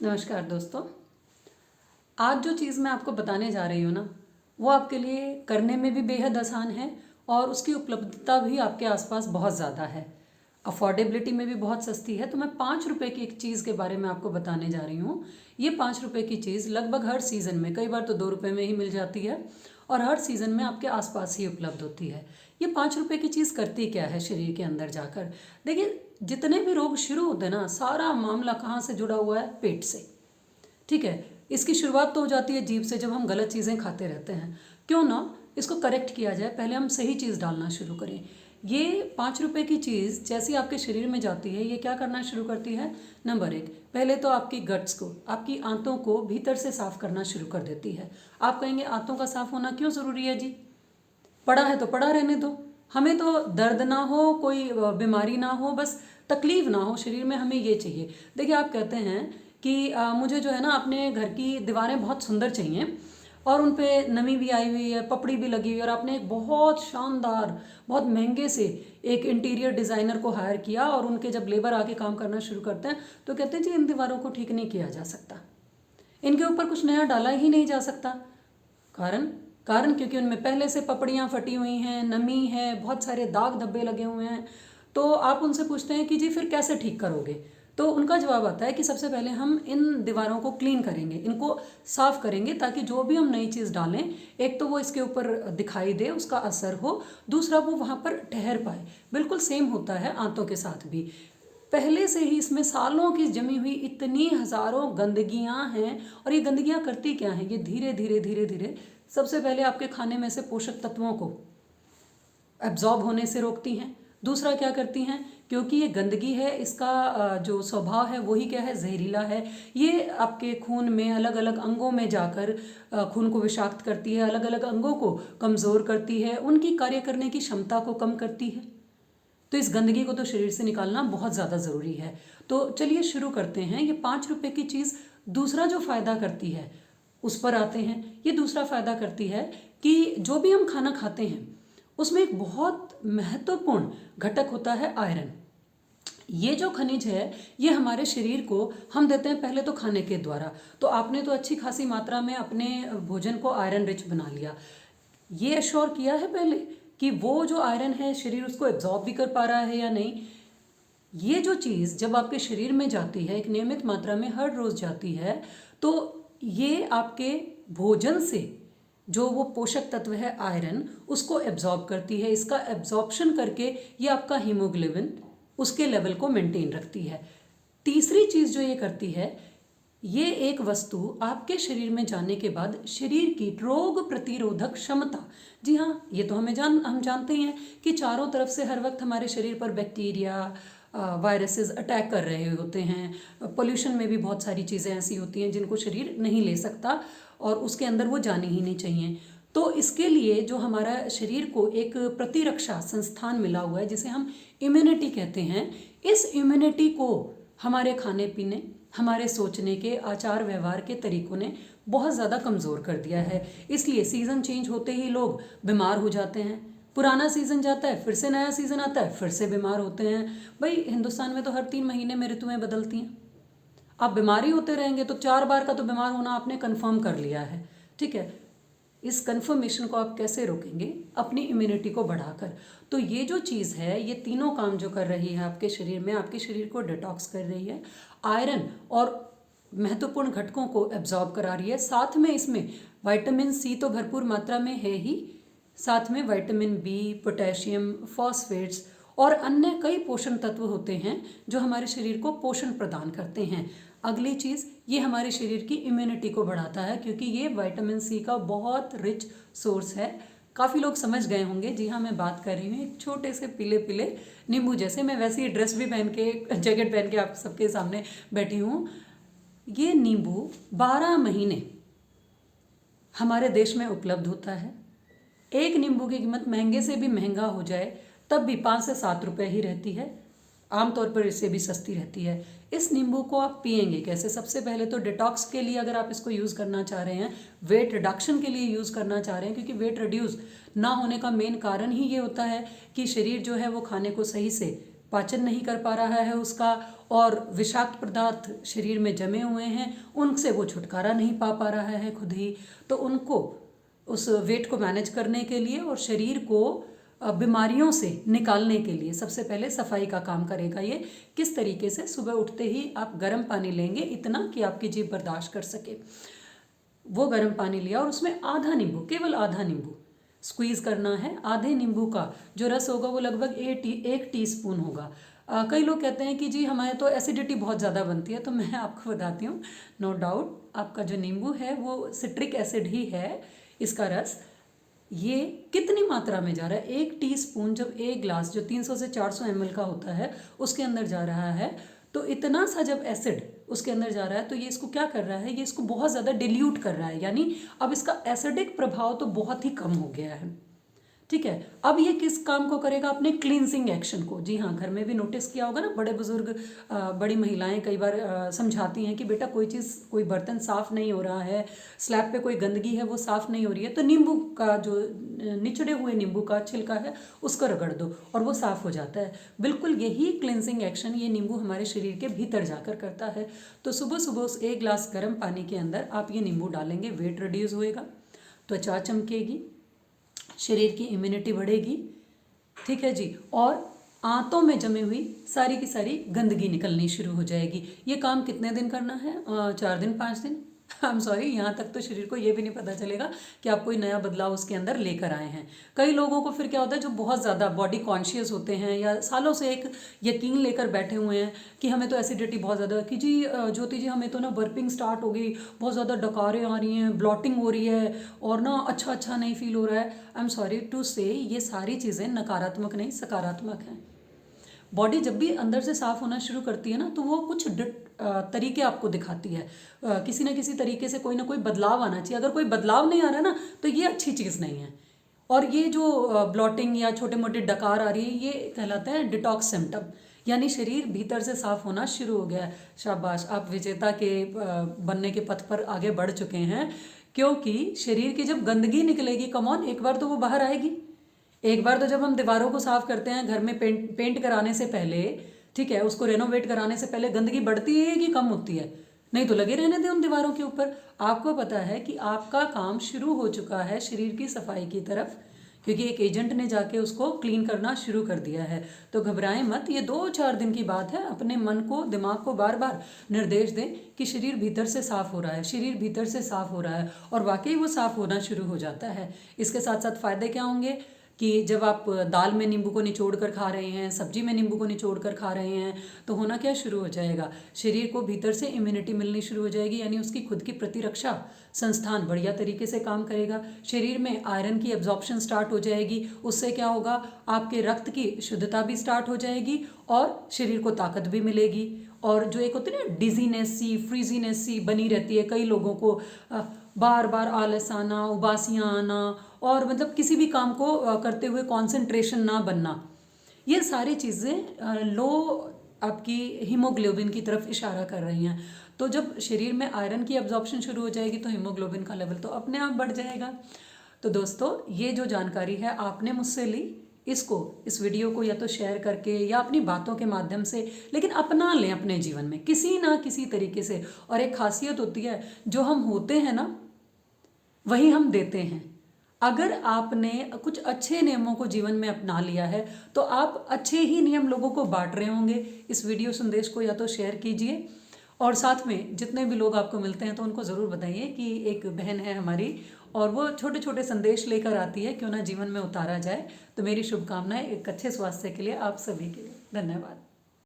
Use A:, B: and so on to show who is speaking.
A: नमस्कार दोस्तों। आज जो चीज़ मैं आपको बताने जा रही हूँ ना, वो आपके लिए करने में भी बेहद आसान है और उसकी उपलब्धता भी आपके आसपास बहुत ज़्यादा है। अफोर्डेबिलिटी में भी बहुत सस्ती है। तो मैं 5 रुपए की एक चीज़ के बारे में आपको बताने जा रही हूँ। ये 5 रुपए की चीज़ लगभग हर सीज़न में, कई बार तो 2 रुपए में ही मिल जाती है और हर सीज़न में आपके आसपास ही उपलब्ध होती है। ये 5 रुपए की चीज़ करती क्या है शरीर के अंदर जाकर? देखिए, जितने भी रोग शुरू होते हैं ना, सारा मामला कहाँ से जुड़ा हुआ है? पेट से। ठीक है। इसकी शुरुआत तो हो जाती है जीभ से, जब हम गलत चीज़ें खाते रहते हैं। क्यों ना इसको करेक्ट किया जाए, पहले हम सही चीज़ डालना शुरू करें। ये 5 रुपए की चीज़ जैसी आपके शरीर में जाती है, ये क्या करना शुरू करती है? नंबर 1, पहले तो आपकी गट्स को, आपकी आंतों को भीतर से साफ करना शुरू कर देती है। आप कहेंगे आंतों का साफ होना क्यों ज़रूरी है जी? पड़ा है तो पड़ा रहने दो। हमें तो दर्द ना हो, कोई बीमारी ना हो, बस तकलीफ ना हो शरीर में, हमें ये चाहिए। देखिए, आप कहते हैं कि मुझे जो है ना अपने घर की दीवारें बहुत सुंदर चाहिए और उन पे नमी भी आई हुई है, पपड़ी भी लगी हुई है, और आपने एक बहुत शानदार, बहुत महंगे से एक इंटीरियर डिज़ाइनर को हायर किया और उनके जब लेबर आके काम करना शुरू करते हैं तो कहते हैं जी इन दीवारों को ठीक नहीं किया जा सकता, इनके ऊपर कुछ नया डाला ही नहीं जा सकता। कारण कारण क्योंकि उनमें पहले से पपड़ियाँ फटी हुई हैं, नमी है, बहुत सारे दाग धब्बे लगे हुए हैं। तो आप उनसे पूछते हैं कि जी फिर कैसे ठीक करोगे? तो उनका जवाब आता है कि सबसे पहले हम इन दीवारों को क्लीन करेंगे, इनको साफ करेंगे, ताकि जो भी हम नई चीज़ डालें, एक तो वो इसके ऊपर दिखाई दे, उसका असर हो, दूसरा वो वहाँ पर ठहर पाए। बिल्कुल सेम होता है आंतों के साथ भी। पहले से ही इसमें सालों की जमी हुई इतनी हजारों गंदगियां हैं, और ये गंदगियां करती क्या हैं? ये धीरे धीरे धीरे धीरे सबसे पहले आपके खाने में से पोषक तत्वों को एब्जॉर्ब होने से रोकती हैं। दूसरा क्या करती हैं? क्योंकि ये गंदगी है, इसका जो स्वभाव है वही क्या है? जहरीला है। ये आपके खून में अलग अलग अंगों में जाकर खून को विषाक्त करती है, अलग अलग अंगों को कमज़ोर करती है, उनकी कार्य करने की क्षमता को कम करती है। तो इस गंदगी को तो शरीर से निकालना बहुत ज़्यादा ज़रूरी है। तो चलिए शुरू करते हैं। ये 5 रुपए की चीज़ दूसरा जो फ़ायदा करती है उस पर आते हैं। ये दूसरा फ़ायदा करती है कि जो भी हम खाना खाते हैं उसमें एक बहुत महत्वपूर्ण घटक होता है आयरन। ये जो खनिज है ये हमारे शरीर को हम देते हैं पहले तो खाने के द्वारा। तो आपने तो अच्छी खासी मात्रा में अपने भोजन को आयरन रिच बना लिया। ये एश्योर किया है पहले कि वो जो आयरन है शरीर उसको एब्जॉर्ब भी कर पा रहा है या नहीं। ये जो चीज़ जब आपके शरीर में जाती है, एक नियमित मात्रा में हर रोज़ जाती है, तो ये आपके भोजन से जो वो पोषक तत्व है आयरन, उसको एब्जॉर्ब करती है। इसका एब्जॉर्प्शन करके ये आपका हीमोग्लोबिन उसके लेवल को मेंटेन रखती है। तीसरी चीज़ जो ये करती है, ये एक वस्तु आपके शरीर में जाने के बाद शरीर की रोग प्रतिरोधक क्षमता, जी हाँ, ये तो हम जानते हैं कि चारों तरफ से हर वक्त हमारे शरीर पर बैक्टीरिया, वायरसेस अटैक कर रहे होते हैं। पोल्यूशन में भी बहुत सारी चीज़ें ऐसी होती हैं जिनको शरीर नहीं ले सकता और उसके अंदर वो जानी ही नहीं चाहिए। तो इसके लिए जो हमारा शरीर को एक प्रतिरक्षा संस्थान मिला हुआ है जिसे हम इम्यूनिटी कहते हैं, इस इम्यूनिटी को हमारे खाने पीने, हमारे सोचने के, आचार व्यवहार के तरीकों ने बहुत ज़्यादा कमज़ोर कर दिया है। इसलिए सीज़न चेंज होते ही लोग बीमार हो जाते हैं। पुराना सीज़न जाता है, फिर से नया सीज़न आता है, फिर से बीमार होते हैं। भाई, हिंदुस्तान में तो हर 3 महीने में ऋतुएं बदलती हैं। आप बीमारी होते रहेंगे तो 4 बार का तो बीमार होना आपने कन्फर्म कर लिया है। ठीक है। इस कन्फर्मेशन को आप कैसे रोकेंगे? अपनी इम्यूनिटी को बढ़ाकर। तो ये जो चीज़ है, ये तीनों काम जो कर रही है आपके शरीर में, आपके शरीर को डिटॉक्स कर रही है, आयरन और महत्वपूर्ण घटकों को एब्जॉर्ब करा रही है, साथ में इसमें विटामिन सी तो भरपूर मात्रा में है ही, साथ में विटामिन बी, पोटेशियम, फॉस्फेट्स और अन्य कई पोषण तत्व होते हैं जो हमारे शरीर को पोषण प्रदान करते हैं। अगली चीज़, ये हमारे शरीर की इम्यूनिटी को बढ़ाता है क्योंकि ये विटामिन सी का बहुत रिच सोर्स है। काफ़ी लोग समझ गए होंगे, जी हाँ, मैं बात कर रही हूँ एक छोटे से पीले पीले नींबू जैसे। मैं वैसे ही ड्रेस भी पहन के, जैकेट पहन के आप सबके सामने बैठी हूँ। ये नींबू 12 महीने हमारे देश में उपलब्ध होता है। एक नींबू की कीमत महंगे से भी महंगा हो जाए तब भी 5 से 7 रुपए ही रहती है। आमतौर पर इससे भी सस्ती रहती है। इस नींबू को आप पिएंगे कैसे? सबसे पहले तो डिटॉक्स के लिए अगर आप इसको यूज़ करना चाह रहे हैं, वेट रिडक्शन के लिए यूज़ करना चाह रहे हैं, क्योंकि वेट रिड्यूस ना होने का मेन कारण ही ये होता है कि शरीर जो है वो खाने को सही से पाचन नहीं कर पा रहा है उसका, और विषाक्त पदार्थ शरीर में जमे हुए हैं, उनसे वो छुटकारा नहीं पा रहा है खुद ही। तो उनको उस वेट को मैनेज करने के लिए और शरीर को बीमारियों से निकालने के लिए सबसे पहले सफाई का काम करेगा ये। किस तरीके से, सुबह उठते ही आप गर्म पानी लेंगे, इतना कि आपकी जीभ बर्दाश्त कर सके। वो गर्म पानी लिया और उसमें आधा नींबू, केवल आधा नींबू स्क्वीज़ करना है। आधे नींबू का जो रस होगा वो लगभग 1 टीस्पून होगा। कई लोग कहते हैं कि जी हमारे तो एसिडिटी बहुत ज़्यादा बनती है, तो मैं आपको बताती हूँ, नो डाउट आपका जो नींबू है वो सिट्रिक एसिड ही है, इसका रस। ये कितनी मात्रा में जा रहा है, 1 टीस्पून जब 1 ग्लास जो 300 से 400 ml का होता है उसके अंदर जा रहा है, तो इतना सा जब एसिड उसके अंदर जा रहा है तो ये इसको क्या कर रहा है, ये इसको बहुत ज़्यादा डिल्यूट कर रहा है, यानी अब इसका एसिडिक प्रभाव तो बहुत ही कम हो गया है। ठीक है, अब ये किस काम को करेगा, अपने क्लींजिंग एक्शन को। जी हाँ, घर में भी नोटिस किया होगा ना, बड़े बुजुर्ग बड़ी महिलाएं कई बार समझाती हैं कि बेटा कोई चीज़, कोई बर्तन साफ़ नहीं हो रहा है, स्लैब पे कोई गंदगी है वो साफ़ नहीं हो रही है, तो नींबू का जो निचड़े हुए नींबू का छिलका है उसको रगड़ दो और वो साफ़ हो जाता है। बिल्कुल यही क्लींजिंग एक्शन ये नींबू हमारे शरीर के भीतर जाकर करता है। तो सुबह सुबह उस 1 ग्लास गर्म पानी के अंदर आप ये नींबू डालेंगे, वेट रिड्यूस होएगा, त्वचा चमकेगी, शरीर की इम्यूनिटी बढ़ेगी। ठीक है जी, और आंतों में जमी हुई सारी की सारी गंदगी निकलनी शुरू हो जाएगी। ये काम कितने दिन करना है, 4 दिन 5 दिन, आई एम सॉरी, यहाँ तक तो शरीर को ये भी नहीं पता चलेगा कि आप कोई नया बदलाव उसके अंदर लेकर आए हैं। कई लोगों को फिर क्या होता है, जो बहुत ज़्यादा बॉडी कॉन्शियस होते हैं या सालों से एक यकीन लेकर बैठे हुए हैं कि हमें तो एसिडिटी बहुत ज़्यादा, कि जी ज्योति जी हमें तो ना बर्पिंग स्टार्ट हो गई, बहुत ज़्यादा डकारें आ रही हैं, ब्लॉटिंग हो रही है और ना अच्छा नहीं फील हो रहा है। आई एम सॉरी टू से, ये सारी चीज़ें नकारात्मक नहीं सकारात्मक हैं। बॉडी जब भी अंदर से साफ होना शुरू करती है ना, तो वो कुछ तरीके आपको दिखाती है, किसी ना किसी तरीके से कोई ना कोई बदलाव आना चाहिए। अगर कोई बदलाव नहीं आ रहा ना, तो ये अच्छी चीज़ नहीं है। और ये जो ब्लॉटिंग या छोटे मोटे डकार आ रही है, ये कहलाते हैं डिटॉक्स सिम्टम, यानी शरीर भीतर से साफ होना शुरू हो गया है। शाबाश, आप विजेता के बनने के पथ पर आगे बढ़ चुके हैं, क्योंकि शरीर की जब गंदगी निकलेगी, कमॉन, एक बार तो वो बाहर आएगी। एक बार तो जब हम दीवारों को साफ करते हैं घर में, पेंट कराने से पहले, ठीक है, उसको रेनोवेट कराने से पहले गंदगी बढ़ती है कि कम होती है? नहीं तो लगे रहने दें उन दीवारों के ऊपर। आपको पता है कि आपका काम शुरू हो चुका है शरीर की सफाई की तरफ, क्योंकि एक एजेंट ने जाके उसको क्लीन करना शुरू कर दिया है। तो घबराएं मत, ये 2-4 दिन की बात है। अपने मन को, दिमाग को बार बार निर्देश दें कि शरीर भीतर से साफ हो रहा है, शरीर भीतर से साफ हो रहा है, और वाकई वो साफ होना शुरू हो जाता है। इसके साथ साथ फायदे क्या होंगे कि जब आप दाल में नींबू को निचोड़ कर खा रहे हैं, सब्जी में नींबू को निचोड़ कर खा रहे हैं, तो होना क्या शुरू हो जाएगा, शरीर को भीतर से इम्यूनिटी मिलनी शुरू हो जाएगी, यानी उसकी खुद की प्रतिरक्षा संस्थान बढ़िया तरीके से काम करेगा। शरीर में आयरन की एब्जॉर्प्शन स्टार्ट हो जाएगी। उससे क्या होगा, आपके रक्त की शुद्धता भी स्टार्ट हो जाएगी और शरीर को ताकत भी मिलेगी। और जो एक होती है ना डिजीनेस सी, फ्रीजीनेस सी बनी रहती है कई लोगों को, बार बार आलस आना, उबासियाँ आना, और मतलब किसी भी काम को करते हुए कंसंट्रेशन ना बनना, ये सारी चीज़ें लो आपकी हीमोग्लोबिन की तरफ इशारा कर रही हैं। तो जब शरीर में आयरन की एब्जॉर्प्शन शुरू हो जाएगी तो हीमोग्लोबिन का लेवल तो अपने आप बढ़ जाएगा। तो दोस्तों, ये जो जानकारी है आपने मुझसे ली, इसको, इस वीडियो को या तो शेयर करके या अपनी बातों के माध्यम से, लेकिन अपना लें अपने जीवन में किसी ना किसी तरीके से। और एक खासियत होती है, जो हम होते हैं ना वही हम देते हैं। अगर आपने कुछ अच्छे नियमों को जीवन में अपना लिया है तो आप अच्छे ही नियम लोगों को बांट रहे होंगे। इस वीडियो संदेश को या तो शेयर कीजिए, और साथ में जितने भी लोग आपको मिलते हैं तो उनको ज़रूर बताइए कि एक बहन है हमारी और वो छोटे छोटे संदेश लेकर आती है, क्यों ना जीवन में उतारा जाए। तो मेरी शुभकामनाएं एक अच्छे स्वास्थ्य के लिए आप सभी के लिए। धन्यवाद।